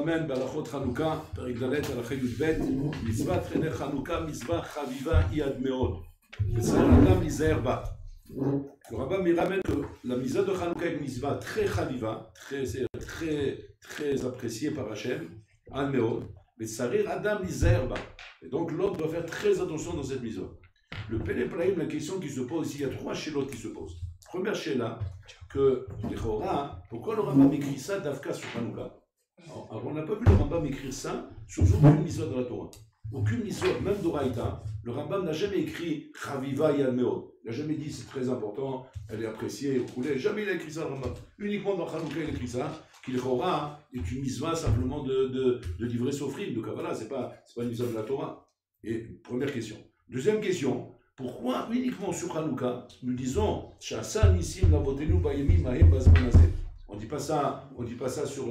ramène Balachot Chanukah, Perik Dalet, Alachay Yudbet, Mitzvah Trener Chanukah, Mitzvah Chaviva Iad Meod. C'est un Adam Lizaer Bat. Le Rambam il ramène que la mitzvah de Chanukah est une mitzvah très chaviva, très appréciée par Hachem, Al Meod, mais Sarir Adam Lizaer Bat. Et donc l'homme doit faire très attention dans cette mitzvah. Le Pele Praim, la question qui se pose ici, il y a 3 chélotes qui se posent. Première chéla, que pourquoi le Rambam écrit ça d'Afka sur Chanukah? Alors, on n'a pas vu le Rambam écrire ça sur aucune mitzvah de la Torah. Aucune mitzvah, même d'Oraïta, le Rambam n'a jamais écrit Chaviva Yal Meod. Il n'a jamais dit c'est très important, elle est appréciée, jamais il a écrit ça le Rambam. Uniquement dans Chanukah il a écrit ça, qu'il Chora est une mitzvah simplement de livrer Sofrim, de Kabbalah, c'est pas une mitzvah de la Torah. Et première question. Deuxième question, pourquoi uniquement sur Chanukah nous disons Shasa Nissim Lavotenu Bayemim Mahem Bazmanazet? On ne dit pas ça sur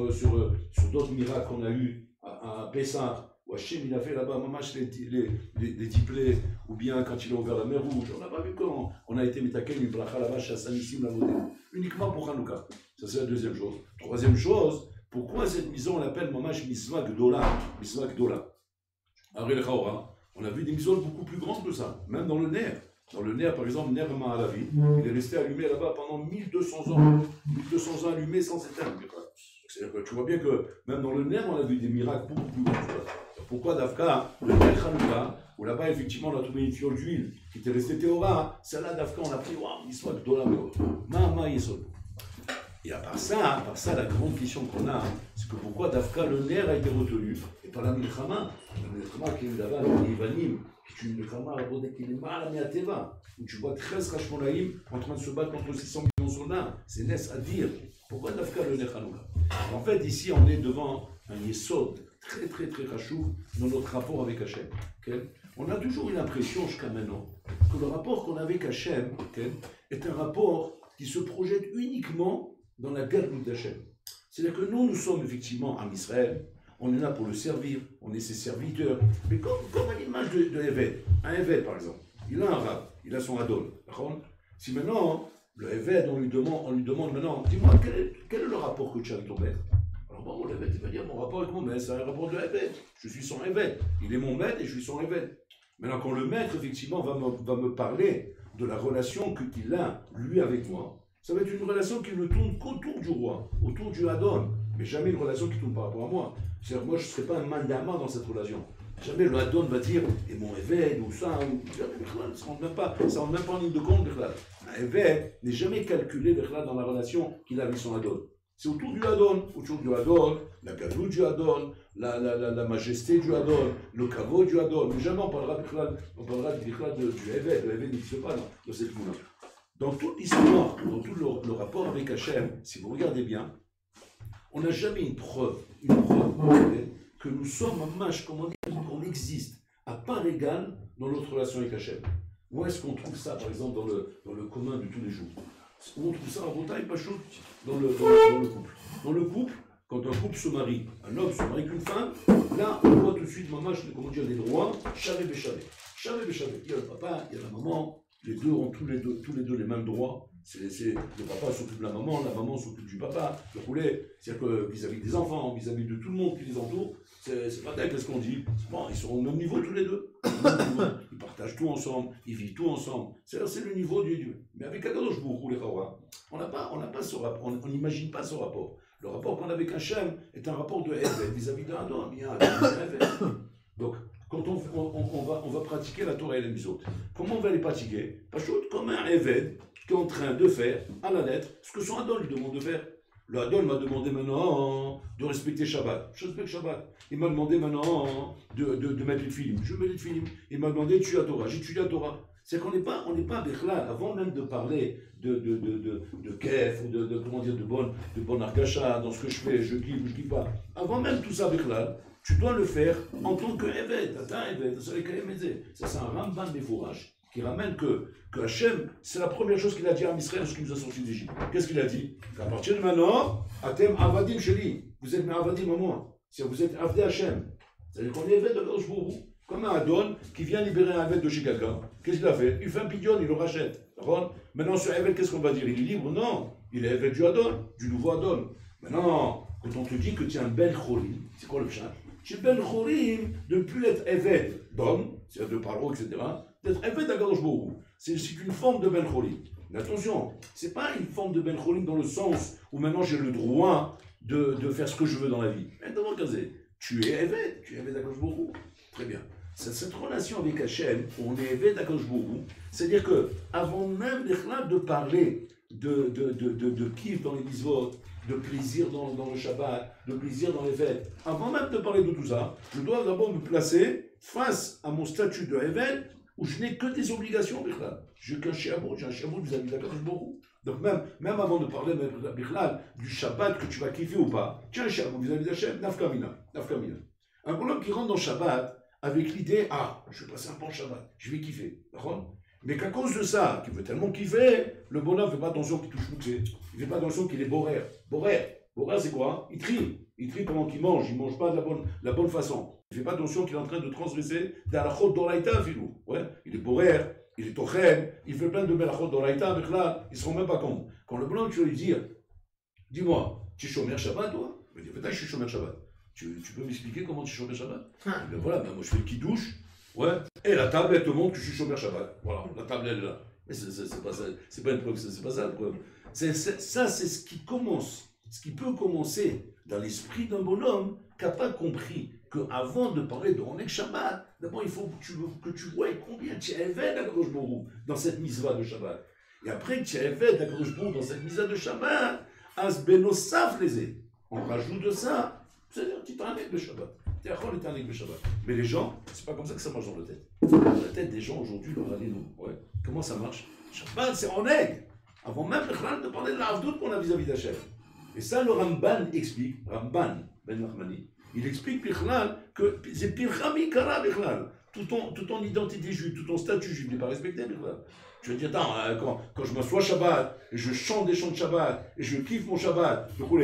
d'autres miracles qu'on a eu à Pessah, où Hachem il a fait là-bas, mamash les diplés, ou bien quand il a ouvert la mer Rouge. On n'a pas vu quand on a été metaken une bracha là-bas, Shassanissim la modèle. Uniquement pour Hanouka. Ça c'est la deuxième chose. Troisième chose, pourquoi cette mission on l'appelle mamash Misva Gdola? Misva Gdola. Après le Chaora, on a vu des missions beaucoup plus grandes que ça, même dans le nerf. Dans le nerf, par exemple, Ner Ma'alavi, il est resté allumé là-bas pendant 1200 ans. 1200 ans allumé sans s'éteindre. C'est-à-dire que tu vois bien que même dans le nerf, on a vu des miracles beaucoup plus grands. Pourquoi d'Afka, le nerf Hanouka, où là-bas, effectivement, on a trouvé une fiole d'huile qui était restée Théora, celle-là d'Afka, on a pris, waouh, l'histoire de Dola Ma'ama Yesod. Et à part ça, la grande question qu'on a, c'est que pourquoi d'Afka, le nerf a été retenu, et pas la Milchama. La Milchama qui est là-bas, les Ivanim, qui est une Milchama qui est mal à Meateva, où tu vois 13 Rashmonaïm en train de se battre contre 600 millions de soldats. C'est Nes à dire. Pourquoi d'Afka le nerf Hanouka? En fait, ici, on est devant un Yesod très rachou dans notre rapport avec Hachem. Okay? On a toujours eu l'impression, jusqu'à maintenant, que le rapport qu'on a avec Hachem est un rapport qui se projette uniquement dans la Gadlut d'Hachem. C'est-à-dire que nous sommes effectivement en Israël, on est là pour le servir, on est ses serviteurs. Mais comme à l'image de Eved, un Eved par exemple, il a un rab, il a son adol. Si maintenant, le Eved, on lui demande maintenant, dis-moi, quel est le rapport que tu as avec ton maître? Alors bon, le Eved, il va dire, mon rapport avec mon maître, c'est un rapport de Eved. Je suis son Eved. Il est mon maître et je suis son Eved. Maintenant, quand le maître, effectivement, va me parler de la relation qu'il a, lui, avec moi, ça va être une relation qui ne tourne qu'autour du roi, autour du Adon, mais jamais une relation qui tourne par rapport à moi. C'est-à-dire que moi, je ne serai pas un mandama dans cette relation. Jamais le Adon va dire, et mon Eved, ou ça, ou... ça ne rend même pas en ligne de compte. Un Eved n'est jamais calculé dans la relation qu'il a avec son Adon. C'est autour du Adon, la gadlut du Adon, la majesté du Adon, le caveau du Adon. Mais jamais on parlera du Eved. Le Eved n'existe pas dans cette couleur. Dans toute l'histoire, dans tout le rapport avec Hachem, si vous regardez bien, on n'a jamais une preuve que nous sommes un match, qu'on existe à part égale dans notre relation avec Hachem. Où est-ce qu'on trouve ça, par exemple, dans le commun de tous les jours? Où on trouve ça à Bretagne, pas chaud, dans le couple. Dans le couple, quand un couple se marie, un homme se marie qu'une femme, là, on voit tout de suite, maman, comment dire, des droits, chavé béchavé. Chavé béchavé. Il y a le papa, il y a la maman. Les deux ont tous les deux les mêmes droits. Le papa s'occupe de la maman s'occupe du papa. Le roulet, c'est-à-dire que vis-à-vis des enfants, vis-à-vis de tout le monde qui les entoure, c'est pas dingue, qu'est-ce qu'on dit? Bon, ils sont au même niveau tous les deux. Ils partagent tout ensemble, ils vivent tout ensemble. C'est le niveau du. Mais avec Akadosh Baruch Hu, les Chawa, on n'a pas ce rapport, on n'imagine pas ce rapport. Le rapport qu'on a avec Hachem est un rapport de Eved vis-à-vis d'un Adam. Il y a un Eved. Donc, quand on va pratiquer la Torah et les Mitzvot, comment on va les pratiquer? Pas chaud, comme un Eved qui est en train de faire à la lettre ce que son Adon lui demande de faire. Le Adon m'a demandé maintenant de respecter Shabbat. Je respecte Shabbat. Il m'a demandé maintenant de mettre les films. Je mets les films. Il m'a demandé de tuer la Torah. J'ai tué la Torah. C'est qu'on n'est pas Bechlal, avant même de parler de kef ou comment dire, de bonne argacha dans ce que je fais, je kiffe ou je kiffe pas. Avant même tout ça, Bechlal, tu dois le faire en tant que Eved. Ça, c'est un Ramban des fourrages qui ramène que Hachem, c'est la première chose qu'il a dit à Israël lorsqu'il nous a sortis d'Égypte. Qu'est-ce qu'il a dit? À partir de maintenant, Atem Avadim Sheli, vous êtes mes Avadim à moi. Vous êtes Avdé Hachem. C'est-à-dire qu'on est Eved de Kadosh Baruch Hu. Comme un Adon qui vient libérer un Eved de chez quelqu'un. Qu'est-ce qu'il a fait? Il fait un pidion, il le rachète. Maintenant, sur Eved, qu'est-ce qu'on va dire? Il est libre? Non. Il est Eved du Adon, du nouveau Adon. Maintenant, quand on te dit que tu es un Ben Cholim, c'est quoi le chat? Tu es Ben Cholim de ne plus être Eved d'homme, c'est-à-dire de paro, etc., d'être Eved d'Akadosh Baruch Hu. C'est une forme de Ben Cholim. Mais attention, c'est pas une forme de Ben Cholim dans le sens où maintenant j'ai le droit de faire ce que je veux dans la vie. Maintenant, tu es Eved d'Akadosh Baruch Hu. Très bien. Cette relation avec Hachem, on est Eved d'Akadosh Baruch Hu, c'est-à-dire que avant même de parler de kiff dans les mitzvot, de plaisir dans le Shabbat, de plaisir dans les fêtes, avant même de parler de tout ça, je dois d'abord me placer face à mon statut de Eved où je n'ai que des obligations, Bichlal. J'ai qu'un shiabot, j'ai un shiabot vis-à-vis d'Akadosh Baruch Hu. Donc même avant de parler Bichlal, du Shabbat que tu vas kiffer ou pas, tu as un shiabot vis-à-vis d'Hachem, nafkamina. Un bonhomme qui rentre dans Shabbat avec l'idée, je vais passer un bon Shabbat, je vais kiffer, d'accord? Mais qu'à cause de ça, qu'il veut tellement kiffer, le bonhomme ne fait pas attention qu'il touche Mouxé. Il ne fait pas attention qu'il est borer. Borer, c'est quoi? Il trie. Il trie pendant qu'il mange. Il ne mange pas de la bonne façon. Il ne fait pas attention qu'il est en train de transgresser d'Alachot d'Oraïta, filou. Ouais. Il est borer, il est tochen, il fait plein de Melachot d'Oraïta, avec là, ils ne se rendent même pas compte. Quand le bonhomme, tu vas lui dire, dis-moi, tu es chômeur Shabbat, toi? Il va dire, je suis chômeur Shabbat. Tu peux m'expliquer comment tu es chômeur Shabbat? Ben voilà, moi je fais le kidouche. Ouais. Et la table, elle te montre que je suis chômeur Shabbat. Voilà, la table, elle est là. Mais c'est pas ça, c'est pas une preuve, c'est pas ça la preuve. Ça, c'est ce qui commence, ce qui peut commencer dans l'esprit d'un bonhomme qui n'a pas compris qu'avant de parler de Onek Shabbat, d'abord il faut que tu vois combien tu es Eved d'Akadosh Baruch Hu dans cette mitzvah de Shabbat. Et après que tu es Eved d'Akadosh Baruch Hu dans cette mitzvah de Shabbat, As Benosaf les on rajoute de ça, c'est-à-dire tu t'en es de Shabbat. Mais les gens, c'est pas comme ça que ça marche dans la tête. Dans la tête des gens aujourd'hui, ouais. Comment ça marche? Shabbat, c'est en aigle. Avant même de parler de la Havdout qu'on a vis-à-vis d'Hachem. Et ça, le Ramban explique, Ramban Ben Nachmani, il explique que c'est Pirchami Kara Bichlal. Toute ton identité juive, tout ton statut juif n'est pas respecté Bichlal. Je veux dire, attends, quand je m'assois Shabbat, et je chante des chants de Shabbat, et je kiffe mon Shabbat, bon,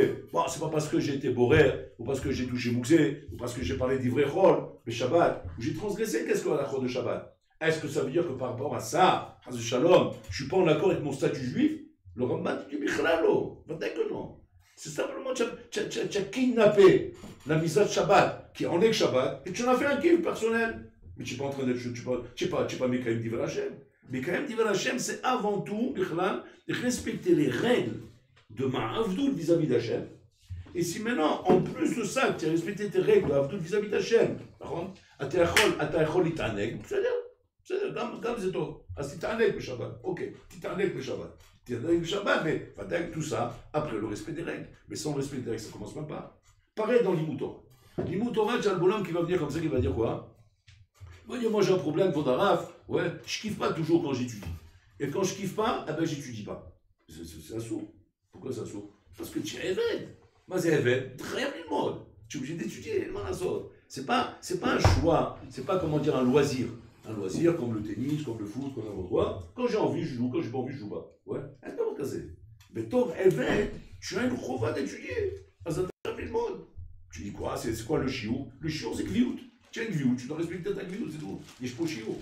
c'est pas parce que j'ai été borer, ou parce que j'ai touché Mouxé, ou parce que j'ai parlé d'ivrei chol, mais Shabbat, où j'ai transgressé, qu'est-ce que la chol de Shabbat? Est-ce que ça veut dire que par rapport à ça, Chaz Shalom, je suis pas en accord avec mon statut juif? Le Ramban dit Bichlalo, va dire que non. C'est simplement, tu as kidnappé la misa de Shabbat, qui est en ek Shabbat, et tu en as fait un kiff personnel. Mais tu n'es pas en train d'être, tu n'es pas Mekayem Divrei Hashem. Mekayem Divrei Hashem, c'est avant tout, respecter les règles de ma Havdout vis-à-vis d'Hachem. Et si maintenant, en plus de ça, tu as respecté tes règles de Havdout vis-à-vis d'Hachem, Atayachol Itaneg, c'est-à-dire, comme c'est tout. Si Itaneg le Shabbat, ok, Itaneg le Shabbat. Itaneg le Shabbat, mais tout ça, après le respect des règles. Mais sans respect des règles, ça ne commence même pas. Pareil dans l'Imoutora. L'Imoutora, tu as le bonhomme qui va venir comme ça, qui va dire quoi? Moi j'ai un problème, Vodaraf, ouais, je kiffe pas toujours quand j'étudie. Et quand je kiffe pas, j'étudie pas. C'est un sourd. Pourquoi c'est un sourd? Parce que tu es Eved. Moi c'est Eved, très bien le mode. Tu es obligé d'étudier, c'est pas un choix, c'est pas comment dire un loisir. Un loisir comme le tennis, comme le foot, comme n'importe quoi. Quand j'ai envie, je joue, quand j'ai pas envie, je joue pas. Ouais, c'est pas casser. Mais toi, Eved, tu as une chova d'étudier. C'est très bien le mode. Tu dis quoi? C'est quoi le chiot? Le chiot c'est Kviout. Tu as une view, tu dois respecter ta view, c'est tout. Il n'est pas chiot.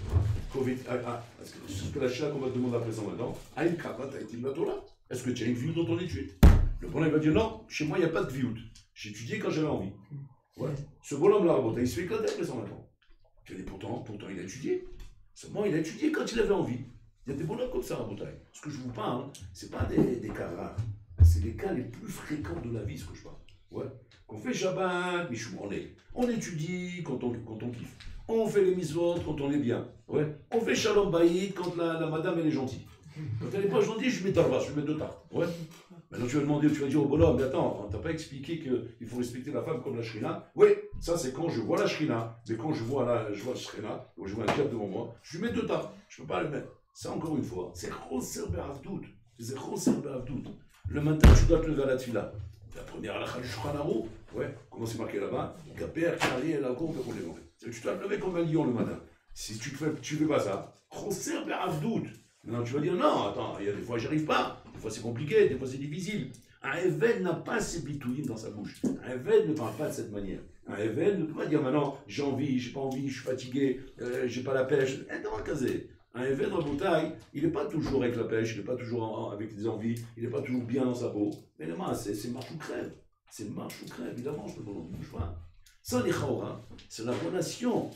Est-ce que la chia qu'on va te demander après ça maintenant, a une cravate, a été la Torah? Est-ce que tu as une view dans ton étude? Le bonhomme va dire non, chez moi il n'y a pas de view. J'ai étudié quand j'avais envie. Ouais. Ce bonhomme-là, il se fait éclater après ça maintenant. Tu dis pourtant il a étudié. Seulement il a étudié quand il avait envie. Il y a des bonhommes comme ça à Botaï. Ce que je vous parle, ce n'est pas des cas rares. C'est les cas les plus fréquents de la vie, ce que je parle. Ouais. On fait Shabbat, Michou, on étudie quand on kiffe. On fait les mitzvot quand on est bien. Ouais. On fait Shalom Bayit quand la madame elle est gentille. Quand elle n'est pas gentille, je mets tarva, je mets deux tartes. Ouais. Maintenant tu vas dire au bonhomme, mais attends, t'as pas expliqué qu'il faut respecter la femme comme la shrina? Oui, ça c'est quand je vois la shrina, mais quand je vois la shrina, ou je vois un diable devant moi, je lui mets deux tartes. Je ne peux pas le mettre. Ça encore une fois, c'est Choser Be'avdout. C'est Choser Be'avdout. Le matin, tu dois te lever à la tefila. La première halakha du Shulchan Aruch, ouais, comment c'est marqué là-bas? Gaper, Kari, et la cour, tu dois te lever comme un lion le matin. Si tu fais pas ça, Choser Be'avdout. Maintenant tu vas dire non, attends, il y a des fois j'y arrive pas, des fois c'est compliqué, des fois c'est difficile. Un Eved n'a pas ses bitouilles dans sa bouche. Un Eved ne parle pas de cette manière. Un Eved ne peut pas dire maintenant j'ai envie, j'ai pas envie, je suis fatigué, j'ai pas la pêche. Un Eved en bouteille, il n'est pas toujours avec la pêche, il n'est pas toujours avec des envies, il n'est pas toujours bien dans sa peau. Mais le c'est marche ou crève. C'est marche ou crève, il avance le bonhomme, il ne bouge pas. Ça, les Chaora, c'est la relation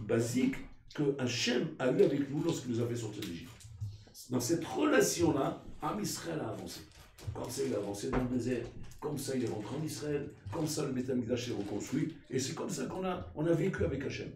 basique que Hachem a eue avec nous lorsqu'il nous a fait sortir d'Égypte. Dans cette relation-là, Am Israël a avancé. Comme ça, il a avancé dans le désert. Comme ça, il est rentré en Israël. Comme ça, le Beth Amikdash est reconstruit. Et c'est comme ça qu'on a vécu avec Hachem.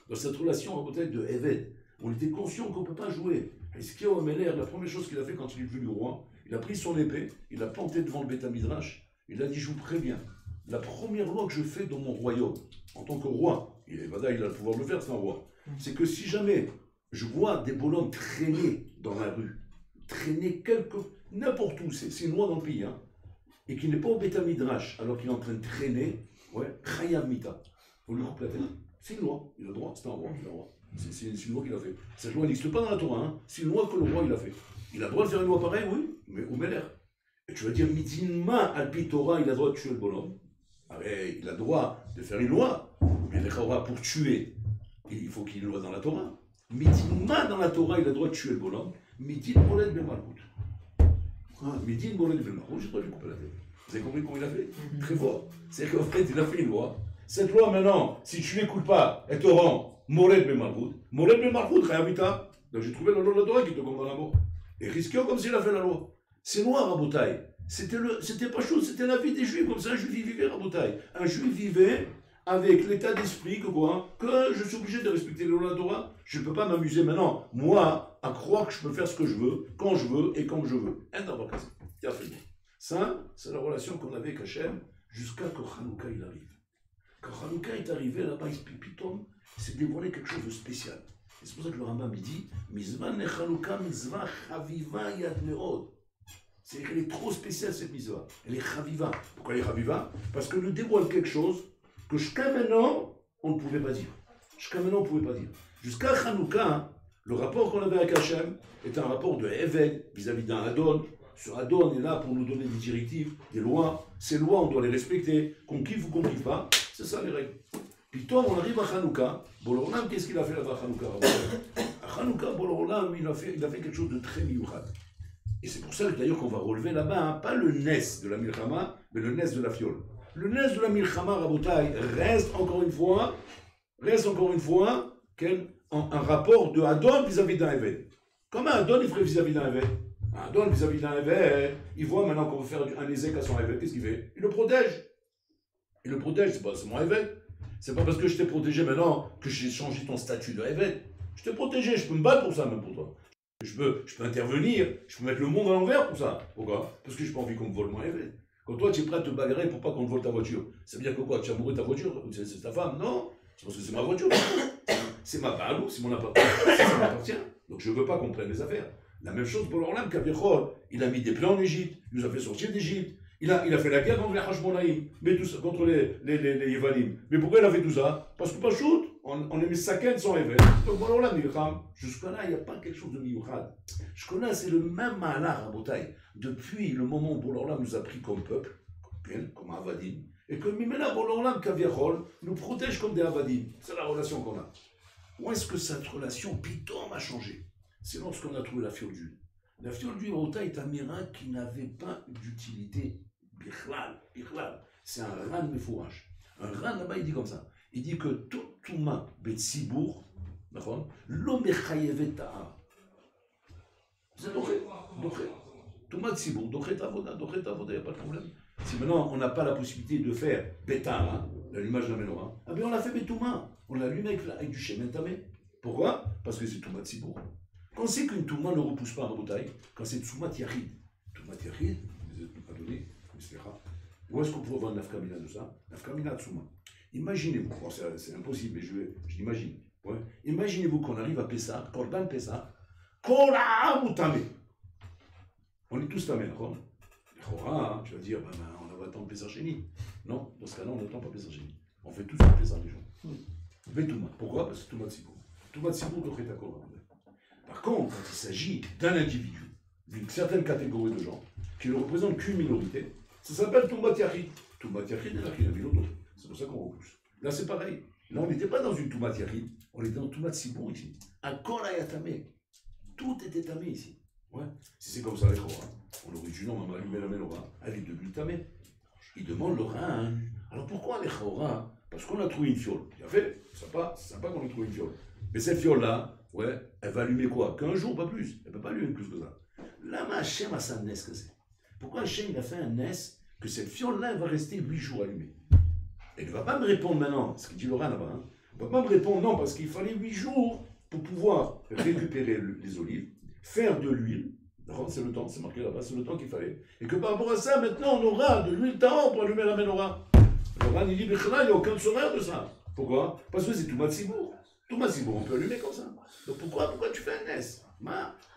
Dans cette relation, peut-être de Eved, on était conscient qu'on ne peut pas jouer. Hizkiyahu HaMelech, la première chose qu'il a fait quand il est devenu roi, il a pris son épée, il a planté devant le Beth Amikdash, il a dit, je vous préviens, la première loi que je fais dans mon royaume, en tant que roi, il a le pouvoir de le faire, c'est un roi, c'est que si jamais je vois des bonhommes traîner dans la rue, traîner n'importe où, c'est une loi dans le pays, hein, et qu'il n'est pas au Beth Amikdash, alors qu'il est en train de traîner, ouais, Chayav Mita, on lui coupe la tête. C'est une loi, il a le droit, c'est un roi, c'est une loi qu'il a fait. Cette loi n'existe pas dans la Torah, hein. C'est une loi que le roi il a fait. Il a le droit de faire une loi pareille, oui, mais au Meler. Et tu vas dire, Midinma Alpi Torah, il a le droit de tuer le bonhomme. Ah mais il a le droit de faire une loi, mais les Chaora, pour tuer, il faut qu'il y ait une loi dans la Torah. Midinma dans la Torah, il a le droit de tuer le bonhomme. Midin Moled Ben Malchut. Midin Moled Ben Malchut, j'ai le droit de lui couper la tête. Vous avez compris comment il a fait? Très fort. C'est-à-dire qu'en fait, il a fait une loi. Cette loi, maintenant, si tu l'écoutes pas, elle te rend Moled Ben Malchut. Moled Ben Malchut, Chayavita. Donc j'ai trouvé la loi de la Torah qui te condamne à mort. Et Hizkiyahu comme s'il a fait la loi. C'est noir, Rabotai. C'était pas chaud, c'était la vie des Juifs, comme ça un Juif vivait, Rabotai. Un Juif vivait avec l'état d'esprit que quoi? Que je suis obligé de respecter les lois de la Torah. Je ne peux pas m'amuser maintenant, moi, à croire que je peux faire ce que je veux, quand je veux et comme je veux. Ça, c'est la relation qu'on avait avec Hachem jusqu'à que Hanouka il arrive. Quand Hanouka est arrivé là-bas, Pitom, il s'est dévoilé quelque chose de spécial. Et c'est pour ça que le Rambam dit Mizvah ne Hanouka, Mizvah Chaviva Yad Meod. C'est-à-dire qu'elle est trop spéciale cette Mizvah. Elle est Chaviva. Pourquoi elle est Chaviva? Parce qu'elle nous dévoile quelque chose que jusqu'à maintenant, on ne pouvait pas dire. Jusqu'à maintenant, on ne pouvait pas dire. Jusqu'à Hanouka, le rapport qu'on avait avec Hachem est un rapport de Eved vis-à-vis d'un Adon. Ce Adon est là pour nous donner des directives, des lois. Ces lois, on doit les respecter. Qu'on kiffe ou qu'on kiffe pas, c'est ça les règles. Puis toi, on arrive à Hanouka. Boloram, qu'est-ce qu'il a fait là-bas à Hanouka? À Hanouka, Boloram, il a fait quelque chose de très miouchad. Et c'est pour ça que d'ailleurs qu'on va relever là-bas, hein, pas le Nes de la Milchama, mais le Nes de la fiole. Le Nes de la Milchama, Rabotai, reste encore une fois, un rapport de Adon vis-à-vis d'un Eved. Comment Adon il ferait vis-à-vis d'un Eved? Adon vis-à-vis d'un Eved, il voit maintenant qu'on veut faire un Ézek à son Eved, qu'est-ce qu'il fait? Il le protège. Il le protège, c'est mon Eved. C'est pas parce que je t'ai protégé maintenant que j'ai changé ton statut de Eved. Je t'ai protégé, je peux me battre pour ça même pour toi. Je peux intervenir, je peux mettre le monde à l'envers pour ça. Pourquoi? Parce que je n'ai pas envie qu'on me vole mon Eved. Quand toi tu es prêt à te bagarrer pour pas qu'on te vole ta voiture, ça veut dire que quoi? Tu es amoureux de ta voiture? C'est ta femme? Non, c'est parce que c'est ma voiture. C'est ma balou, c'est mon appartement, ça m'appartient. Donc je ne veux pas qu'on prenne les affaires. La même chose pour l'Orlam, Kavichol, il a mis des plans en Égypte, il nous a fait sortir d'Égypte. Il a fait la guerre contre les Hashmonaïm, mais tout ça, contre les Yevanim. Mais pourquoi il a fait tout ça? Parce que pas shoot, on est mis saken sans éveil. Donc voilà, jusque-là, il n'y a pas quelque chose de miouchad. Jusque-là, c'est le même malheur à Botaï. Depuis le moment où Bololam nous a pris comme peuple, comme Avadim, et que Mimena Bololam Kaviachol nous protège comme des Avadim. C'est la relation qu'on a. Où est-ce que cette relation, Pitom, a changé? C'est lorsqu'on a trouvé la fiole d'huile. La fiole d'huile Botaï est un miracle qui n'avait pas d'utilité. Bichlal. C'est un ran mefourage. Un ran là-bas, il dit comme ça. Il dit que tout touma betsibour, l'homme mechayevet ta'a. C'est dochet. Touma tsibour, dochet avoda, il n'y a pas de problème. Si maintenant on n'a pas la possibilité de faire betara, l'allumage de la menorah, ah bien on l'a fait betouma. On l'a allumé avec du shemen tamé. Pourquoi? Parce que c'est touma tsibour. Quand c'est qu'une touma ne repousse pas en bouteille, quand c'est tsumat yachid. Tsumat yachid, vous êtes pas donné. Où est-ce qu'on peut voir Nafkamina de ça? Nafkamina Tsuma. Imaginez-vous, bon, c'est impossible, mais je l'imagine. Ouais. Imaginez-vous qu'on arrive à Pessah, Korban Pessah, Kola Mutame. On est tous tamés, d'accord? Tu vas dire, on va attendre Pessah Chéni. Non, dans ce cas-là, on n'attend pas Pessah Chéni. On fait tous le Pessah des gens. Betouma. Pourquoi? Parce que Touma Tsibour. Touma Tsibour, Dochet Akor. Par contre, quand il s'agit d'un individu, d'une certaine catégorie de gens, qui ne représente qu'une minorité, ça s'appelle Toumat Yachid. Toumat Yachid est là qu'il a mis l'autre. C'est pour ça qu'on repousse. Là, c'est pareil. Là, on n'était pas dans une Toumat Yachid, on était dans Toumat Sibour ici. Un Kol Ayatame. Tout était tamé ici. Ouais. Si c'est comme ça avec Chora, en origine, on va allumer la menorah avec de l'huile tamée. Il demande le rein. Alors pourquoi avec Chora? Parce qu'on a trouvé une fiole. Il a fait, c'est sympa qu'on ait trouvé une fiole. Mais cette fiole-là, ouais, elle va allumer quoi? Qu'un jour, pas plus. Elle ne peut pas allumer plus que ça. Là, Hachem a sa NES que c'est. Pourquoi Hachem il a fait un NES que cette fiole-là, elle va rester 8 jours allumée? Elle ne va pas me répondre maintenant, ce qu'il dit Laurent là-bas. Hein. Elle ne va pas me répondre non, parce qu'il fallait 8 jours pour pouvoir récupérer les olives, faire de l'huile. C'est le temps, c'est marqué là-bas, c'est le temps qu'il fallait. Et que par rapport à ça, maintenant, on aura de l'huile tahor pour allumer la menorah. Laurent, il dit, il n'y a aucun sourire de ça. Pourquoi? Parce que c'est tout Matsibour. Tout Matsibour, on peut allumer comme ça. Donc pourquoi tu fais un NES?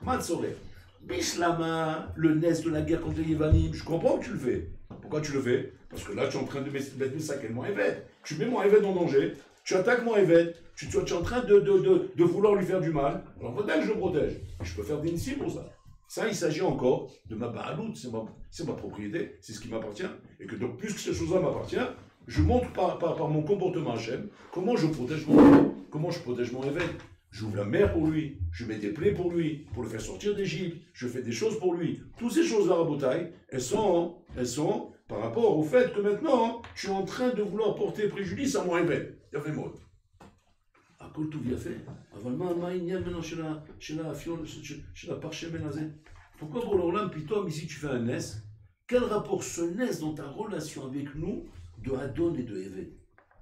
Matsoré. Bishlama, le NES de la guerre contre les Yévanim, je comprends que tu le fais. Pourquoi tu le fais? Parce que là, tu es en train de mettre ça avec mon évêque. Tu mets mon évêque en danger, tu attaques mon évêque, tu es en train de vouloir lui faire du mal. Alors, peut-être que je le protège. Je peux faire des initiés pour ça. Ça, il s'agit encore de ma baalout, c'est ma propriété, c'est ce qui m'appartient. Et que donc, puisque ces choses-là m'appartiennent, je montre par mon comportement Hachem comment je protège mon évêque. Comment je protège mon évêque. J'ouvre la mer pour lui, je mets des plaies pour lui, pour le faire sortir d'Égypte, je fais des choses pour lui. Toutes ces choses-là, Rabotai, elles sont par rapport au fait que maintenant, tu es en train de vouloir porter préjudice à mon évêque. Il y avait mot. À quoi tout bien fait? Pourquoi pour l'Olam, Pitom, ici tu fais un NES? Quel rapport ce NES dans ta relation avec nous de Adon et de Éved?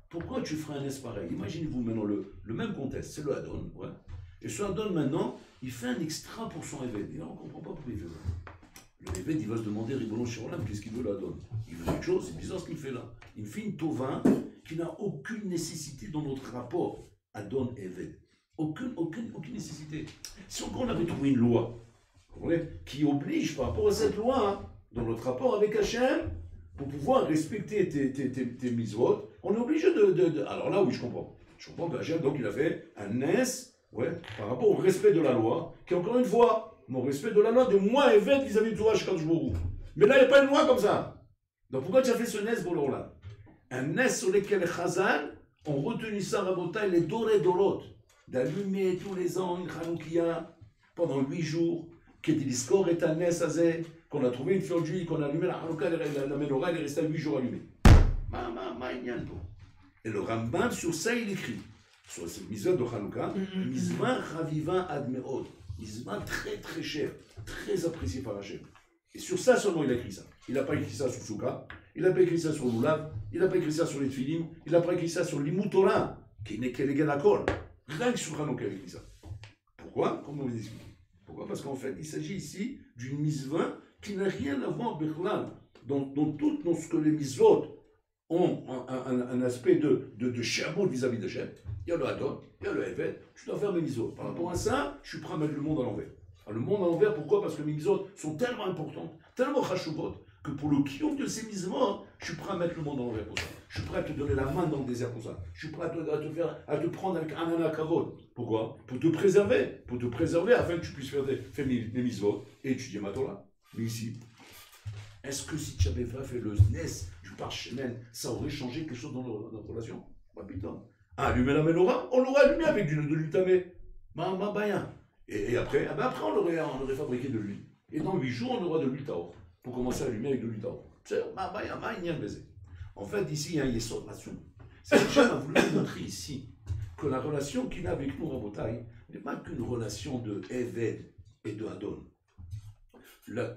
Pourquoi tu ferais un NES pareil? Imaginez-vous maintenant le même contexte, c'est le Adon, ouais. Et ce Adon maintenant, il fait un extra pour son Éved. Et là, on ne comprend pas pourquoi il fait ça. Le Éved, il va se demander, Ribono Shirolam, qu'est-ce qu'il veut l'Adon? Il veut quelque chose, c'est bizarre ce qu'il fait là. Il fait une Tova qui n'a aucune nécessité dans notre rapport Adon et Éved. Aucune nécessité. Si encore on avait trouvé une loi, qui oblige par rapport à cette loi, dans notre rapport avec Hachem, pour pouvoir respecter tes mitzvot, on est obligé de... Alors là, oui, je comprends. Je comprends que Hachem, donc, il a fait un NES, par rapport au respect de la loi, qui est encore une fois, mon respect de la loi de moi et Ved vis-à-vis de toi, Shkadjbourou. Mais là, il n'y a pas une loi comme ça. Donc pourquoi tu as fait ce NES pour là? Un NES sur lequel les Chazal ont retenu ça, Rabotai, les Doré Dorot, d'allumer tous les ans une Hanoukia pendant 8 jours, qui est l'Iskor et un NES azé, qu'on a trouvé une fiole d'huile, qu'on a allumé la Hanouka, la menorah, elle est restée 8 jours allumée. Et le Rambam, sur ça, il écrit, sur cette mitzvah de Hanouka, mitzvah Chaviva ad me'od, mitzvah très très cher, très apprécié par Hachem. Et sur ça seulement il a écrit ça. Il n'a pas écrit ça sur Souka, il n'a pas écrit ça sur Lulav, il n'a pas écrit ça sur les Tfilim, il n'a pas écrit ça sur l'Imoutora, qui n'est qu'elle est Akol. Rien que sur Hanouka il a écrit ça. Pourquoi? Comment vous expliquez? Pourquoi? Parce qu'en fait, il s'agit ici d'une mitzvah qui n'a rien à voir avec dans ce que les mitzvot ont un aspect de sherbout vis-à-vis de Hachem. Il y a le Hadon, il y a le Eved, je dois faire mes mitzvot. Par rapport à ça, je suis prêt à mettre le monde à l'envers. Le monde à l'envers, pourquoi? Parce que mes mitzvot sont tellement importantes, tellement chashuvot, que pour le kiyum de ces mitzvot, je suis prêt à mettre le monde à l'envers pour ça. Je suis prêt à te donner la main dans le désert pour ça. Je suis prêt à te prendre avec un anakavod. Pourquoi? Pour te préserver afin que tu puisses faire mes mitzvot et étudier ma Torah. Mais ici, est-ce que si tu avais fait le NES du parchemen, ça aurait changé quelque chose dans notre relation? Pas putain. Allumer la menorah, on l'aurait allumé avec de l'huile tamée. Et après, on aurait fabriqué de l'huile. Et dans 8 jours, on aura de l'huile tahor. Pour commencer à allumer avec de l'huile tahor. En fait, ici, il y a un yesod relation. C'est que Hachem a voulu nous montrer ici que la relation qu'il a avec nous, Rabotai, n'est pas qu'une relation de Eved et de Adon. La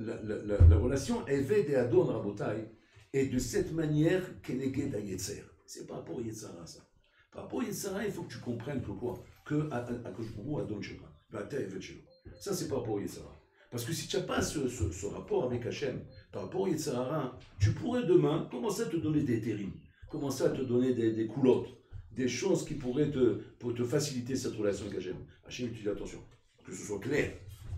relation Eved et Adon, Rabotai, est de cette manière qu'elle est guette à Yetzer. C'est par rapport à Yetzara, ça. Par rapport à Yetzara, il faut que tu comprennes que quoi? Que Akoshbourou Adon Sheba. Ça, c'est par rapport au Yetzara. Parce que si tu n'as pas ce rapport avec Hachem, par rapport au Yetzara, tu pourrais demain commencer à te donner des terrims, commencer à te donner des coulottes, des choses qui pourraient te faciliter cette relation avec Hachem. Hachem, tu dis attention, que ce soit clair,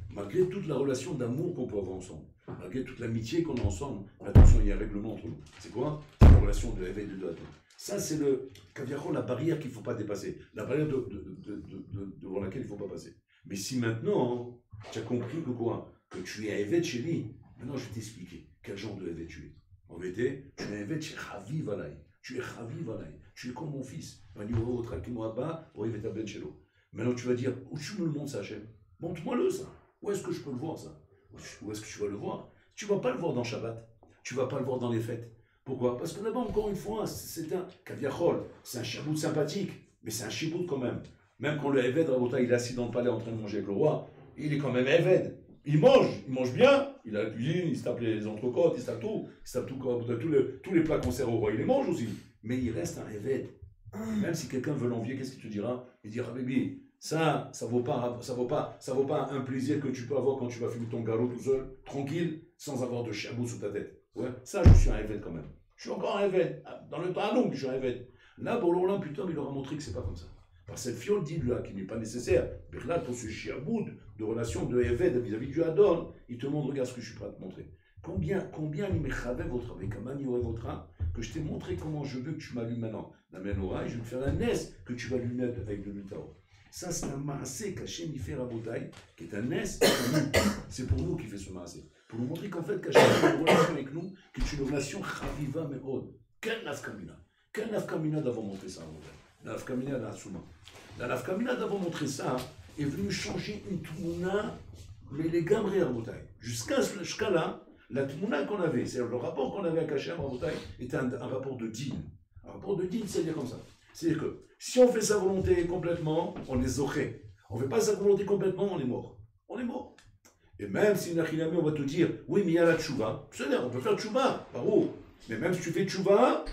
malgré toute la relation d'amour qu'on peut avoir ensemble, malgré toute l'amitié qu'on a ensemble, attention, il y a un règlement entre nous. C'est quoi? C'est la relation de l'éveil de Adon. Ça, c'est la barrière qu'il ne faut pas dépasser, la barrière devant laquelle il ne faut pas passer. Mais si maintenant, tu as compris que quoi? Que tu es un Eved chez lui, maintenant je vais t'expliquer quel genre de Eved tu es. En vérité, tu es un Eved chez Chaviv Alay. Tu es Chaviv Alay. Tu es comme mon fils. Maintenant tu vas dire, où tu me le montres ça, Hachem? Montre-moi-le ça. Où est-ce que je peux le voir ça? Où est-ce que tu vas le voir? Tu ne vas pas le voir dans Shabbat. Tu ne vas pas le voir dans les fêtes. Pourquoi? Parce que là-bas, encore une fois, c'est un kaviachol, c'est un chibout sympathique, mais c'est un chibout quand même. Même quand le Eved, Rabotai, il est assis dans le palais en train de manger avec le roi, il est quand même Eved. Il mange bien, il a la cuisine, il se tape les entrecôtes, il se tape tout, tous les plats qu'on sert au roi, il les mange aussi. Mais il reste un Eved. Même si quelqu'un veut l'envier, qu'est-ce qu'il te dira? Il dira, baby, ça vaut pas un plaisir que tu peux avoir quand tu vas fumer ton galop tout seul, tranquille, sans avoir de chabou sous ta tête. Ouais, ça, je suis un Eved quand même. Je suis encore un Eved. Dans le temps long, je suis un Eved. Là, pour l'Olam, putain, il aura montré que c'est pas comme ça. Par cette fiole dite là, qui n'est pas nécessaire, mais là, pour ce chiaboud de relation de Eved vis-à-vis du Adon, il te montre, regarde ce que je suis prêt à te montrer. Combien il m'échavait votre avec Amani ou votre que je t'ai montré comment je veux que tu m'allumes maintenant la menorah et je vais te faire la nes que tu vas allumer avec de l'utao. Ça, c'est un maasé qu'Hachem y fait Rabotai, qui est un nes, c'est pour nous qu'il fait ce maasé. Pour nous montrer qu'en fait, qu'Hachem a une relation avec nous, qui est une relation chaviva me'od. Quel nafkamina? Quel nafkamina d'avoir montré ça, Rabotai? La nafkamina de la Souma. La nafkamina d'avoir montré ça est venue changer une tmouna, mais les gamrés Rabotai. Jusqu'à là, la tmouna qu'on avait, c'est-à-dire le rapport qu'on avait avec Hachem Rabotai, était un rapport de din. Un rapport de din, c'est-à-dire comme ça. C'est-à-dire que si on fait sa volonté complètement, on est zoché. On ne fait pas sa volonté complètement, on est mort. On est mort. Et même si Nachilami, on va te dire, oui, mais il y a la tchouva. C'est-à-dire, on peut faire tchouva, par où? Mais même si tu fais tchouva,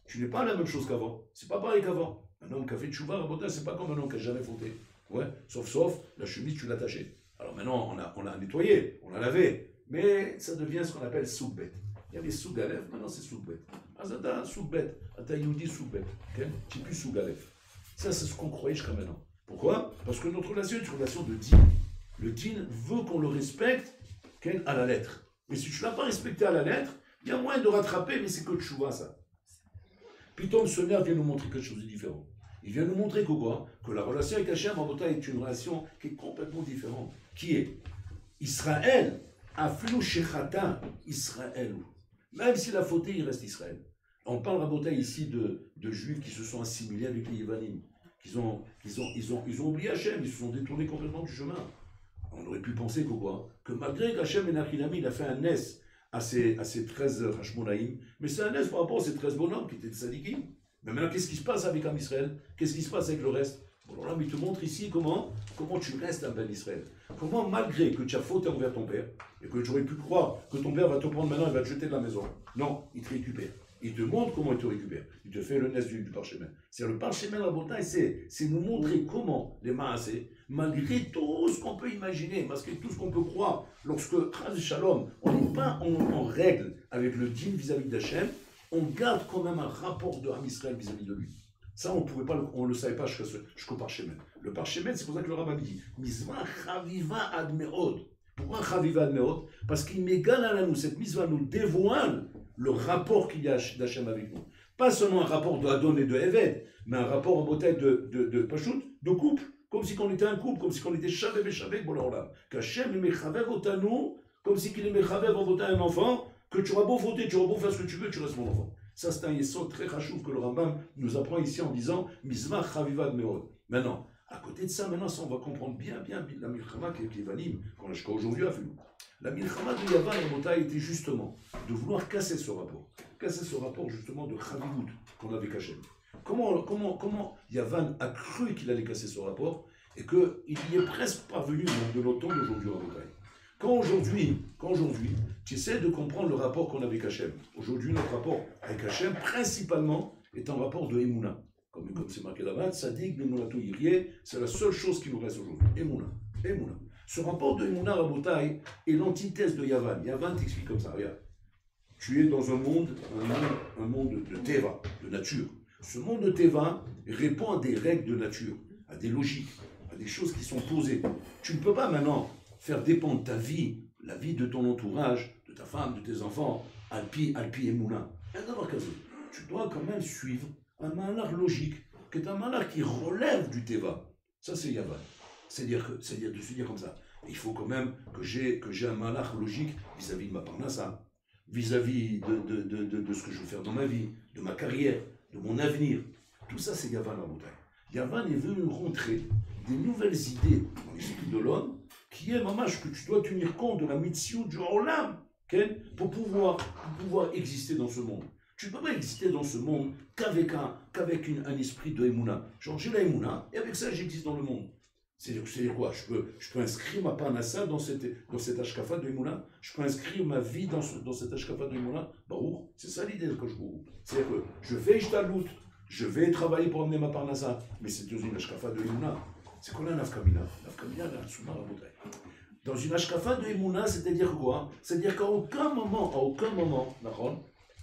tu n'es pas la même chose qu'avant. C'est pas pareil qu'avant. Un homme qui a fait tchouva, Rabotai, c'est pas comme un homme qui n'a jamais fauté. Ouais, sauf, la chemise, tu l'as tachée. Alors maintenant, on l'a nettoyé, on l'a lavé. Mais ça devient ce qu'on appelle soukbet. Il y avait soukgalef, maintenant c'est soukbet. Azada, soukbet. Ata youdi soukbet. Tu n'es plus soukgalef. Ça, c'est ce qu'on croyait jusqu'à maintenant. Pourquoi? Parce que notre relation est une relation de din. Le din veut qu'on le respecte à la lettre. Mais si tu ne l'as pas respecté à la lettre, il y a moyen de rattraper, mais c'est que tchouva, ça. Piton Somer vient nous montrer quelque chose de différent. Il vient nous montrer que quoi? Que la relation avec Hachem Rabotai est une relation qui est complètement différente. Qui est Israël, Aflou Shechata, Israël. Même s'il a fauté, il reste Israël. On parle Rabotai ici de juifs qui se sont assimilés avec les Yévanim. Ils ont oublié Hachem, ils se sont détournés complètement du chemin. On aurait pu penser que quoi? Que malgré qu'Hachem et Nachilami, il a fait un nes à ces 13 Hashmonaïm, mais c'est un nes par rapport à ces 13 bonhommes qui étaient des sadikim. Mais maintenant, qu'est-ce qui se passe avec Am Israël? Qu'est-ce qui se passe avec le reste? Bon, alors là, il te montre ici comment tu restes un Ben Israël. Comment, malgré que tu as fauté envers ton père, et que tu aurais pu croire que ton père va te prendre maintenant et va te jeter de la maison. Non, il te récupère. Il te montre comment il te récupère. Il te fait le nes du parchemin. C'est le parchemin de la Rabotai, c'est nous montrer comment les maasés, malgré tout ce qu'on peut imaginer, malgré tout ce qu'on peut croire, lorsque, Chaz Shalom, on n'est pas en règle avec le din vis-à-vis d'Hachem, on garde quand même un rapport de Am Israël vis-à-vis de lui. Ça, on ne le savait pas jusqu'au parchemin. Le parchemin, c'est pour ça que le rabbin dit Mizvah chaviva ad me'od. Pourquoi chaviva ad me'od? Parce qu'il m'égale à nous. Cette mitzvah nous dévoile le rapport qu'il y a d'Hachem avec nous. Pas seulement un rapport de Adon et de Eved, mais un rapport en beauté de Pachout, de couple. Comme si on était un couple, comme si on était Shavev et Shavev pour l'Olam. Qu'Hachem aimait Chavev otanu, comme si qu'il aimait Chavev en votant un enfant, que tu auras beau voter, tu auras beau faire ce que tu veux, tu restes mon enfant. Ça, c'est un yesod très chachouf que le Rambam nous apprend ici en disant Mizvah chaviva de meod. Maintenant, à côté de ça, maintenant, ça, on va comprendre bien la milchama qui est Vanim, qu'on a jusqu'à aujourd'hui à fait. La milchama de Yavan et Rabotai était justement de vouloir casser ce rapport. Casser ce rapport justement de chavivut qu'on avait caché. Comment Yavan a cru qu'il allait casser ce rapport et qu'il y est presque parvenu de l'automne d'aujourd'hui à Rabotai. Quand aujourd'hui, tu essaies de comprendre le rapport qu'on a avec Hachem. Aujourd'hui, notre rapport avec Hachem, principalement, est un rapport de Emouna. Comme c'est marqué là-bas, Tzadik, Bemoulato Yirye, c'est la seule chose qui nous reste aujourd'hui. Emouna. Ce rapport de Emouna Rabotai est l'antithèse de Yavan. Yavan t'explique comme ça, regarde. Tu es dans un monde de Teva, de nature. Ce monde de Teva répond à des règles de nature, à des logiques, à des choses qui sont posées. Tu ne peux pas maintenant faire dépendre ta vie, la vie de ton entourage, de ta femme, de tes enfants, Alpi et Moulin. Tu dois quand même suivre un malheur logique, qui est un malheur qui relève du Teva. Ça, c'est Yavan. C'est-à-dire de se dire comme ça. Il faut quand même que j'ai un malheur logique vis-à-vis de ma parnassa, vis-à-vis de ce que je veux faire dans ma vie, de ma carrière, de mon avenir. Tout ça, c'est Yavan Rabotai. Yavan est venu montrer des nouvelles idées dans l'esprit de l'homme qui est mamash que tu dois tenir compte de la mitzvah du olam, pour pouvoir exister dans ce monde. Tu ne peux pas exister dans ce monde qu'avec un esprit de Emouna. Genre, j'ai la Emouna, et avec ça, j'existe dans le monde. C'est-à-dire quoi? Je peux inscrire ma parnassa dans cette ashkafa de Emouna. Je peux inscrire ma vie dans cette ashkafa de Emouna. Baruch, c'est ça l'idée de Kosh Baruch. C'est-à-dire que je fais Ishtalout, je vais travailler pour amener ma parnassa, mais c'est dans une ashkafa de Emouna. C'est quoi la nafkamina? Nafkamina, la tsuma, la bouteille. Dans une ashkafa de Emouna, c'est-à-dire quoi? C'est-à-dire qu'à aucun moment,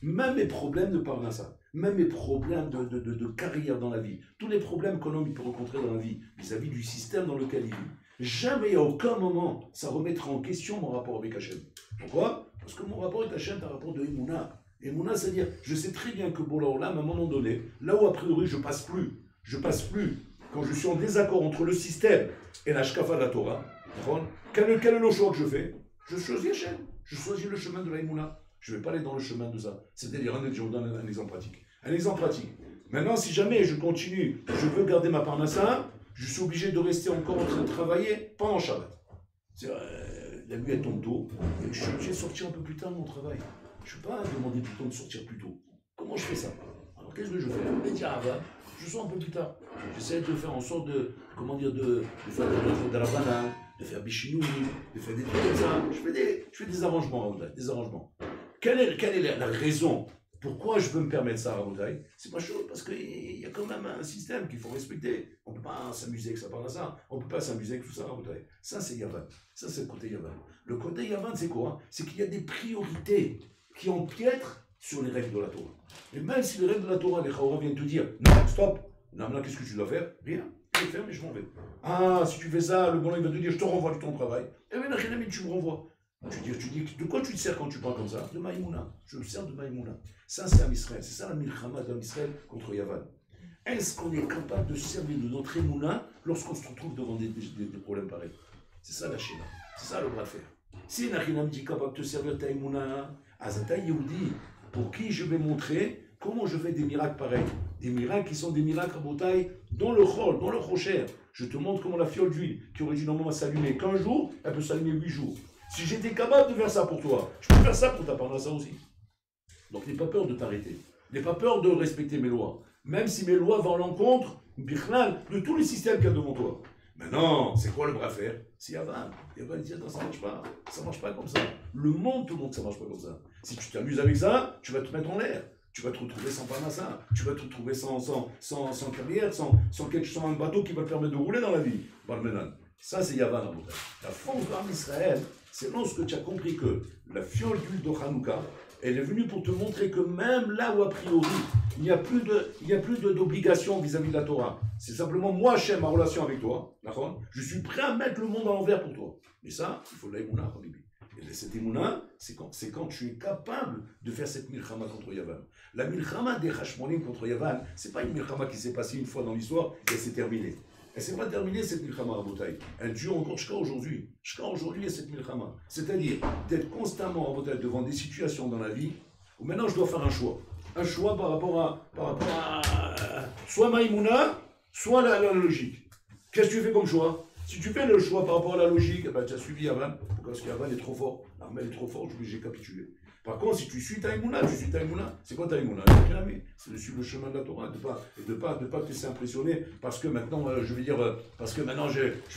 même mes problèmes de parnassa, même mes problèmes de carrière dans la vie, tous les problèmes qu'un homme peut rencontrer dans la vie, vis-à-vis du système dans lequel il vit, jamais à aucun moment, ça remettra en question mon rapport avec Hachem. Pourquoi? Parce que mon rapport avec Hachem est un rapport de Emouna. Emouna, c'est-à-dire, je sais très bien que Bola, à un moment donné, là où a priori je passe plus, quand je suis en désaccord entre le système et la shkafa de la Torah, quel est le choix que je fais? Je choisis Hachem, je choisis le chemin de la Emouna. Je ne vais pas aller dans le chemin de ça. C'est-à-dire, je vous donne un exemple pratique. Un exemple pratique. Maintenant, si jamais je continue, je veux garder ma parnassa, je suis obligé de rester encore en train de travailler pendant Shabbat. La nuit, elle tombe tôt, et je suis obligé de sortir un peu plus tard de mon travail. Je ne peux pas demander plutôt de sortir plus tôt. Comment je fais ça? Alors, qu'est-ce que je fais? Je sors un peu plus tard. J'essaie de faire en sorte de faire de la banane, de faire bichinoui, de faire des trucs comme ça. Je fais des arrangements, des arrangements. Quelle est la raison pourquoi je peux me permettre ça, Rabotai? C'est pas chaud, parce qu'il y a quand même un système qu'il faut respecter. On ne peut pas s'amuser avec ça par ça, on ne peut pas s'amuser avec tout ça, Rabotai. Ça, c'est Yavan. Ça, c'est le côté Yavan. Le côté Yavan, c'est quoi? C'est qu'il y a des priorités qui empiètrent sur les règles de la Torah. Et même si les règles de la Torah, les Chaora viennent te dire, non, stop, non, qu'est-ce que tu dois faire? Rien. Je vais faire, mais je m'en vais. Ah, si tu fais ça, le bon il va te dire, je te renvoie de ton travail. Et bien, tu me renvoies. Tu dis, de quoi tu te sers quand tu parles comme ça? De Maïmouna. Je me sers de Maïmouna. Ça, c'est Am Israël. C'est ça la milchama d'Am Israël contre Yavan. Est-ce qu'on est capable de se servir de notre Emouna lorsqu'on se retrouve devant des problèmes pareils? C'est ça la Shema. C'est ça le bras de fer. Si Nachinam dit capable de te servir ta Emouna, Azata Yehudi, pour qui je vais montrer comment je fais des miracles pareils. Des miracles qui sont des miracles à bouteille dans le chol, dans le rocher. Je te montre comment la fiole d'huile, qui originalement va s'allumer qu'un jour, elle peut s'allumer 8 jours. Si j'étais capable de faire ça pour toi, je peux faire ça pour ta parnassa aussi. Donc n'aie pas peur de t'arrêter. N'aie pas peur de respecter mes lois. Même si mes lois vont à l'encontre, de tous les systèmes qu'il y a devant toi. Mais non, c'est quoi le bras faire? C'est Yavan. Yavan dit, non, ça ne marche pas. Ça ne marche pas comme ça. Le monde te montre que ça ne marche pas comme ça. Si tu t'amuses avec ça, tu vas te mettre en l'air. Tu vas te retrouver sans parnassa. Tu vas te retrouver sans carrière, sans un bateau qui va te permettre de rouler dans la vie. Balmenan. Ça, c'est Yavan à Bouddha. La force d'Am Israël, c'est lorsque tu as compris que la fiole d'huile de Hanouka, elle est venue pour te montrer que même là où a priori, il n'y a plus d'obligation vis-à-vis de la Torah. C'est simplement moi, Hachem, ma relation avec toi. D'accord? Je suis prêt à mettre le monde à l'envers pour toi. Mais ça, il faut de l'aïmouna, Habibi. Et cette émouna, c'est quand tu es capable de faire cette milchama contre Yavan. La milchama des Hashmonim contre Yavan, c'est pas une milchama qui s'est passée une fois dans l'histoire et c'est terminé. Elle ne s'est pas terminée, cette milchama à Botaï. Elle dure encore jusqu'à aujourd'hui. Jusqu'à aujourd'hui, cette milchama. C'est-à-dire d'être constamment à Botaï devant des situations dans la vie où maintenant je dois faire un choix. Un choix par rapport à soit Maïmouna, soit la logique. Qu'est-ce que tu fais comme choix? Si tu fais le choix par rapport à la logique, ben, tu as suivi Yavan, parce que Yavan est trop fort. L'armée est trop forte, je suis obligé de capituler. Par contre, si tu suis Taïmouna, c'est quoi Taïmouna? C'est de suivre le chemin de la Torah, de pas te laisser impressionner, parce que maintenant, je vais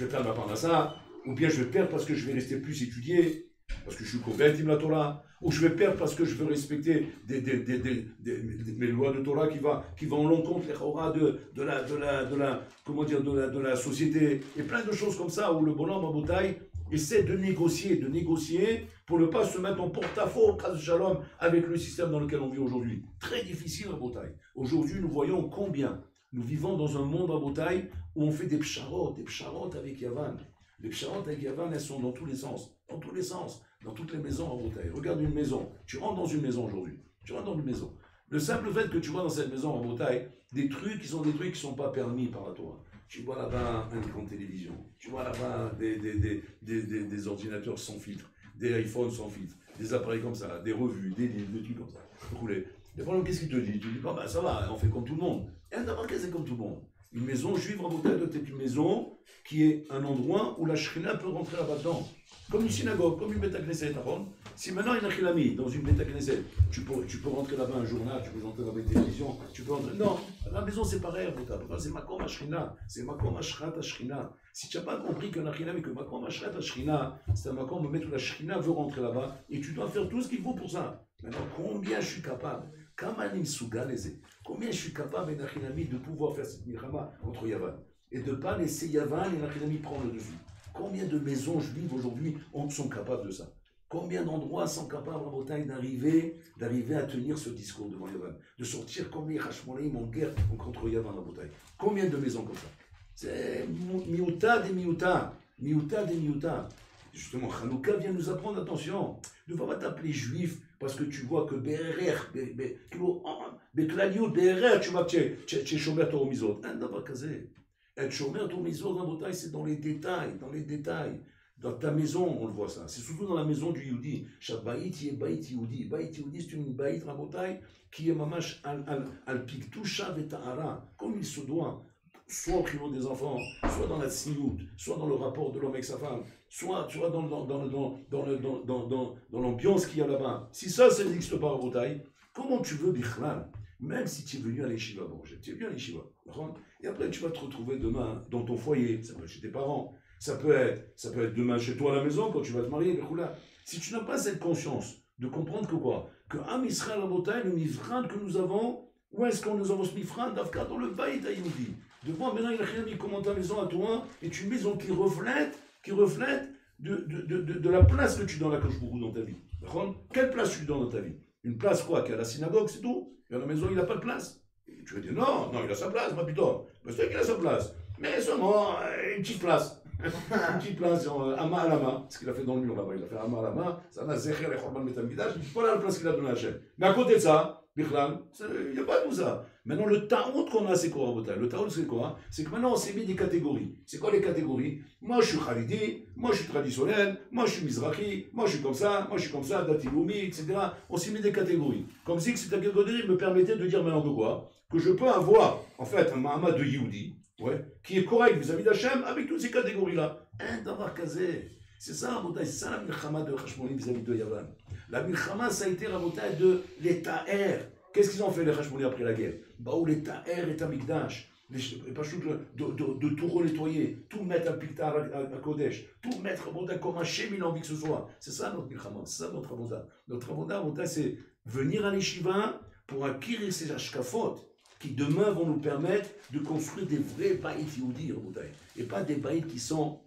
perdre ma parnassa, ou bien je vais perdre parce que je vais rester plus étudié, parce que je suis converti de la Torah, ou je vais perdre parce que je veux respecter mes lois de Torah qui vont en l'encontre de la société, et plein de choses comme ça, où le bonhomme à Botaï essaie de négocier pour ne pas se mettre en porte-à-faux, cas shalom, avec le système dans lequel on vit aujourd'hui. Très difficile à Botaï. Aujourd'hui, nous voyons combien nous vivons dans un monde à Botaï où on fait des psharot avec Yavan. Les psharot avec Yavan, elles sont dans tous les sens, dans toutes les maisons à Botaï. Regarde une maison, tu rentres dans une maison aujourd'hui, Le simple fait que tu vois dans cette maison à Botaï des trucs qui sont pas permis par la Torah. Tu vois là-bas un écran de télévision, tu vois là-bas des ordinateurs sans filtre, des iPhones sans filtre, des appareils comme ça, des revues, des livres, des trucs comme ça. Et voilà, qu'est-ce qu'il te dit? Tu dis, bah ça va, on fait comme tout le monde. Et d'abord, c'est comme tout le monde. Une maison juive, Rabotai, doit être une maison qui est un endroit où la Shrina peut rentrer là-bas dedans. Comme une synagogue, comme une Beth Knesset. Si maintenant il y a un Chilami dans une Beth Knesset, tu peux rentrer là-bas un journal, tu peux rentrer là-bas une télévision, tu peux rentrer. Non, la maison c'est pareil, c'est Makom HaShrina, c'est Makom Ashrat HaShrina. Si tu n'as pas compris qu'un Chilami, que Makom Ashrat HaShrina, c'est un Makom où la Shrina veut rentrer là-bas, et tu dois faire tout ce qu'il faut pour ça. Maintenant, combien je suis capable, combien je suis capable, de pouvoir faire cette milchama contre Yavan, et de ne pas laisser Yavan et Nachilami prendre le dessus. Combien de maisons juives aujourd'hui sont capables de ça? Combien d'endroits sont capables en Bretagne d'arriver à tenir ce discours devant Yavan, de sortir comme les Hashmonaïm en guerre contre Yavan en Bretagne? Combien de maisons comme ça? C'est miouta des miouta. Justement, Hanouka vient nous apprendre, attention, ne va pas t'appeler juif parce que tu vois que BRR, tu vas chez Shomer Torah Mizot. Être Shomer Torah Mizot en Bretagne, c'est dans les détails. Dans ta maison, on le voit ça. C'est surtout dans la maison du Yehudi. Shabaït est Baït Yehudi. Baït Yehudi, c'est une Baït Rabotai qui est mamash al piktusha veta'ara, comme il se doit. Soit au privant des enfants, soit dans la tzniut, soit dans le rapport de l'homme avec sa femme, soit dans l'ambiance qu'il y a là-bas. Si ça n'existe pas à Bretagne, comment tu veux Bichlal? Même si tu es venu à l'Yeshiva, tu es venu à l'Yeshiva, et après tu vas te retrouver demain dans ton foyer, ça peut être chez tes parents, ça peut être demain chez toi à la maison quand tu vas te marier, si tu n'as pas cette conscience de comprendre que quoi? Que Am Israël à Bretagne, le mifran que nous avons, où est-ce qu'on nous avons ce mifran? D'Afka dans le Baït Ayoudi. De voir maintenant, il a rien mis comment ta maison à toi est une maison qui reflète de la place que tu donnes à Koshbourou dans ta vie. D'accord? Quelle place tu donnes dans ta vie? Une place quoi? Qui a la synagogue, c'est tout. Et à la maison, il n'a pas de place. Et tu vas dire, non, il a sa place, ma putain. Mais c'est qu'il a sa place. Mais seulement une petite place. Une petite place, Ama Alama, ce qu'il a fait dans le mur là-bas. Il a fait Ama Alama, ça n'a Zecher et Chorban Metamidash. Voilà la place qu'il a donnée à Hachem. Mais à côté de ça, Bichlal, il n'y a pas tout ça. Maintenant, le ta'out qu'on a, c'est quoi, Rabotai? Le ta'out, c'est quoi? C'est que maintenant, on s'est mis des catégories. C'est quoi les catégories? Moi, je suis Khalidi, moi, je suis traditionnel, moi, je suis Mizrahi, moi, je suis comme ça, Datiloumi, etc. On s'est mis des catégories. Comme si cette catégorie me permettait de dire maintenant de quoi? Que je peux avoir, en fait, un Mahamad de Yehudi, qui est correct vis-à-vis d'Hachem, avec toutes ces catégories-là. D'avoir casé. C'est ça, Rabotai, c'est ça la milchama de Hashmonim vis-à-vis de Yavan. La milchama, ça a été, Rabotai, de l'Étaher. Qu'est-ce qu'ils ont fait, les Hashmonim, après la guerre? Où l'Étaher est à Mikdash. De tout renettoyer, tout mettre à Piktar à Kodesh, tout mettre Rabotai comme un chémil envie que ce soit. C'est ça notre milchama, c'est ça notre avoda. Notre avoda, Rabotai, c'est venir à l'Yeshiva pour acquérir ces ashkafot qui demain vont nous permettre de construire des vrais baïts Yehudi, Rabotai, et pas des baïts qui sont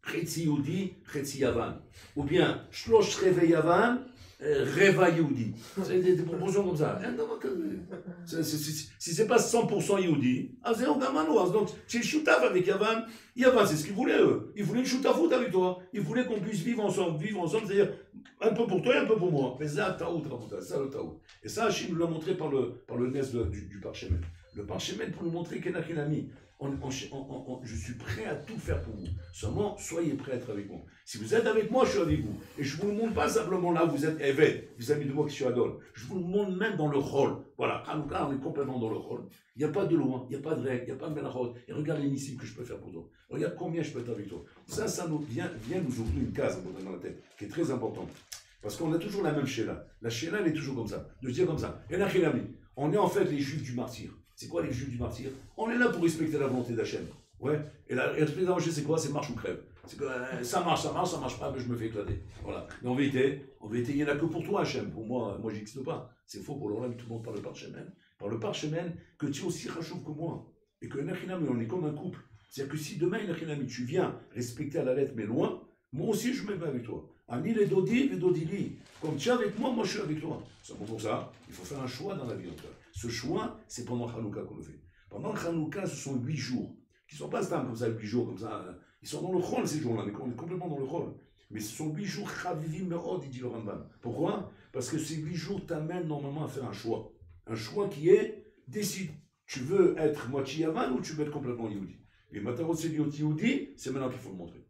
Chetzi Yehudi, Chetzi Yavan. Ou bien, Shlosh Reve Yavan, Reva Yehudi. C'est des proportions comme ça. Si c'est pas 100% Yehudi, c'est aucun manoir. Donc, tu es choutaf avec Yavan. Yavan, c'est ce qu'ils voulaient, eux. Ils voulaient une choutafout avec toi. Ils voulaient qu'on puisse vivre ensemble, c'est-à-dire un peu pour toi et un peu pour moi. Mais c'est ça, c'est le taout. Et ça, Hachim nous l'a montré par le nez du Parchemen. Le Parchemen pour nous montrer qu'Enachil a mis. Je suis prêt à tout faire pour vous. Seulement, soyez prêts à être avec moi. Si vous êtes avec moi, je suis avec vous. Et je ne vous le montre pas simplement là, vous êtes évêque vis-à-vis de moi qui suis Adol. Je vous le montre même dans le rôle. Voilà, Hanouka, on est complètement dans le rôle. Il n'y a pas de loin, il n'y a pas de règle, il n'y a pas de melachot. Et regarde l'initiative que je peux faire pour toi. Regarde combien je peux être avec toi. Ça vient nous ouvrir une case dans la tête, qui est très importante. Parce qu'on a toujours la même shéla. La shéla, elle est toujours comme ça. De se dire comme ça. Et là, on est en fait les juifs du martyr. C'est quoi les juifs du martyr? On est là pour respecter la volonté d'Hachem. Ouais. Et la respecter la volonté, c'est quoi? C'est marche ou crève. C'est que ça marche pas, mais je me fais éclater. Voilà. Mais en vérité, il n'y en a que pour toi, Hachem. Pour moi, j'existe pas. C'est faux pour l'Olam, tout le monde parle par le Parchemen, que tu es aussi rachouv que moi. Et que Enachinami, on est comme un couple. C'est-à-dire que si demain, Enachinami, tu viens respecter à la lettre, mais loin, moi aussi, je me mets avec toi. Ani les dodi, les dodili. Comme tu es avec moi, je suis avec toi. C'est pour ça, il faut faire un choix dans la vie. Ce choix, c'est pendant Hanouka qu'on le fait. Pendant Hanouka, ce sont 8 jours. Qui ne sont pas stables comme ça, 8 jours comme ça. Ils sont dans le rôle ces jours-là, mais on est complètement dans le rôle. Mais ce sont 8 jours chavivim me'od, dit le Rambam. Pourquoi? Parce que ces 8 jours t'amènent normalement à faire un choix. Un choix qui est, décide, tu veux être moitié Yavan ou tu veux être complètement Yehudi. Et Matarot c'est Yehudi, c'est maintenant qu'il faut le montrer.